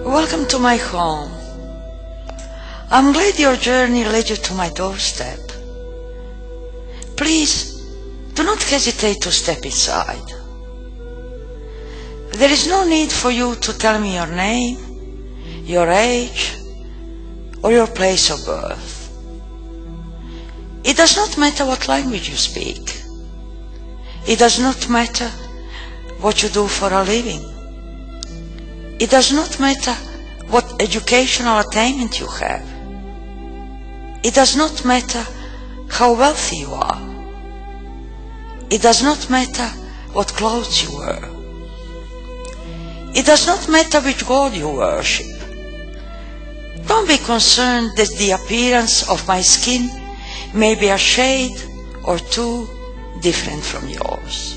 Welcome to my home. I'm glad your journey led you to my doorstep. Please, do not hesitate to step inside. There is no need for you to tell me your name, your age, or your place of birth. It does not matter what language you speak. It does not matter what you do for a living. It does not matter what educational attainment you have. It does not matter how wealthy you are. It does not matter what clothes you wear. It does not matter which God you worship. Don't be concerned that the appearance of my skin may be a shade or two different from yours.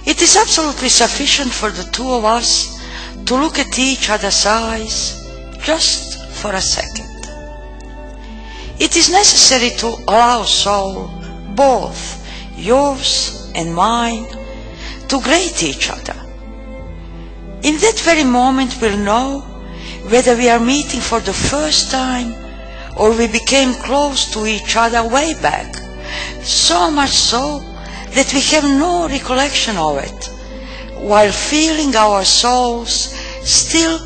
It is absolutely sufficient for the two of us to look at each other's eyes just for a second. It is necessary to allow soul, both yours and mine, to greet each other. In that very moment we'll know whether we are meeting for the first time or we became close to each other way back, so much so that we have no recollection of it, while feeling our souls still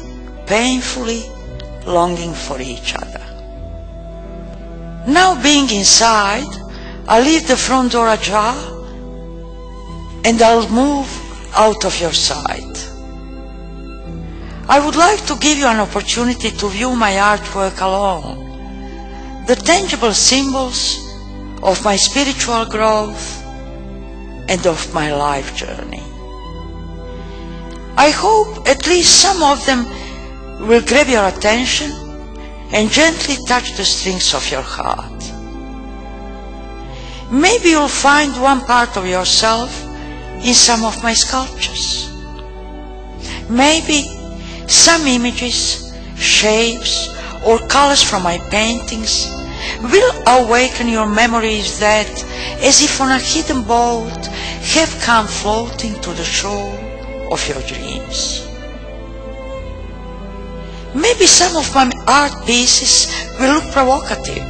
painfully longing for each other. Now, being inside, I'll leave the front door ajar and I'll move out of your sight. I would like to give you an opportunity to view my artwork alone, the tangible symbols of my spiritual growth and of my life journey. I hope at least some of them will grab your attention and gently touch the strings of your heart. Maybe you'll find one part of yourself in some of my sculptures. Maybe some images, shapes, or colors from my paintings will awaken your memories that, as if on a hidden boat, have come floating to the shore of your dreams. Maybe some of my art pieces will look provocative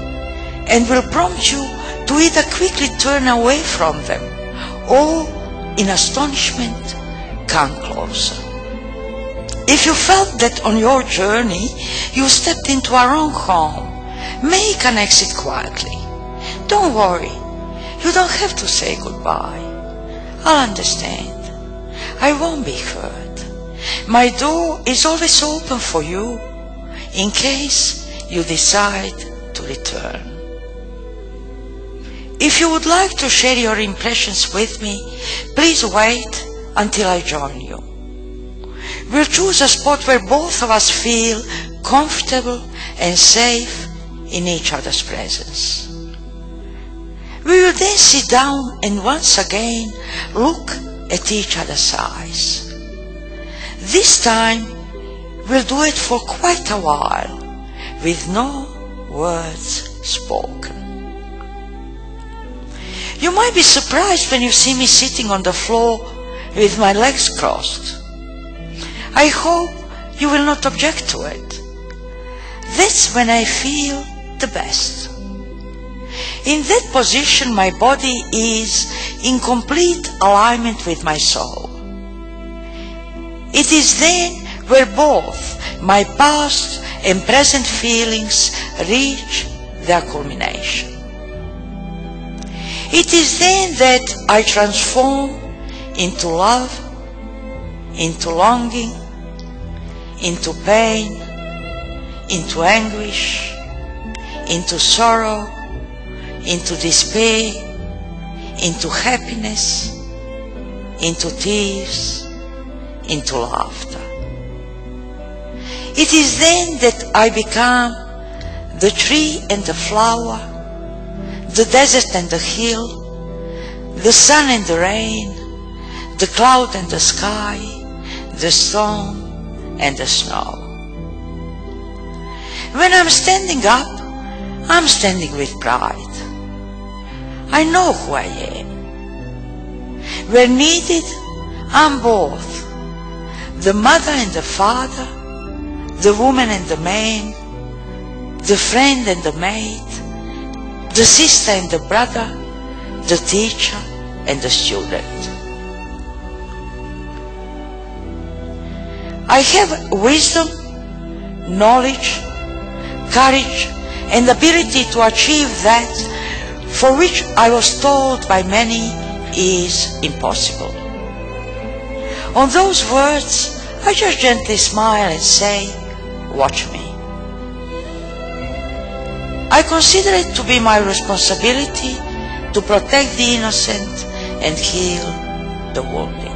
and will prompt you to either quickly turn away from them or, in astonishment, come closer. If you felt that on your journey you stepped into a wrong home, make an exit quietly. Don't worry, you don't have to say goodbye. I'll understand. I won't be hurt. My door is always open for you in case you decide to return. If you would like to share your impressions with me, please wait until I join you. We'll choose a spot where both of us feel comfortable and safe in each other's presence. We will then sit down and once again look at each other's eyes. This time we'll do it for quite a while with no words spoken. You might be surprised when you see me sitting on the floor with my legs crossed. I hope you will not object to it. That's when I feel the best. In that position, my body is in complete alignment with my soul. It is then where both my past and present feelings reach their culmination. It is then that I transform into love, into longing, into pain, into anguish, into sorrow, into despair, into happiness, into tears, into laughter. It is then that I become the tree and the flower, the desert and the hill, the sun and the rain, the cloud and the sky, the stone and the snow. When I'm standing up, I'm standing with pride. I know who I am. Where needed, I'm both the mother and the father, the woman and the man, the friend and the maid, the sister and the brother, the teacher and the student. I have wisdom, knowledge, courage, and ability to achieve that for which I was told by many is impossible. On those words, I just gently smile and say, watch me. I consider it to be my responsibility to protect the innocent and heal the wounded.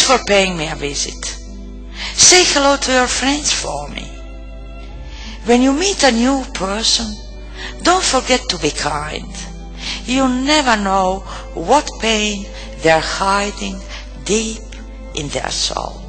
Thanks for paying me a visit. Say hello to your friends for me. When you meet a new person, don't forget to be kind. You never know what pain they're hiding deep in their soul.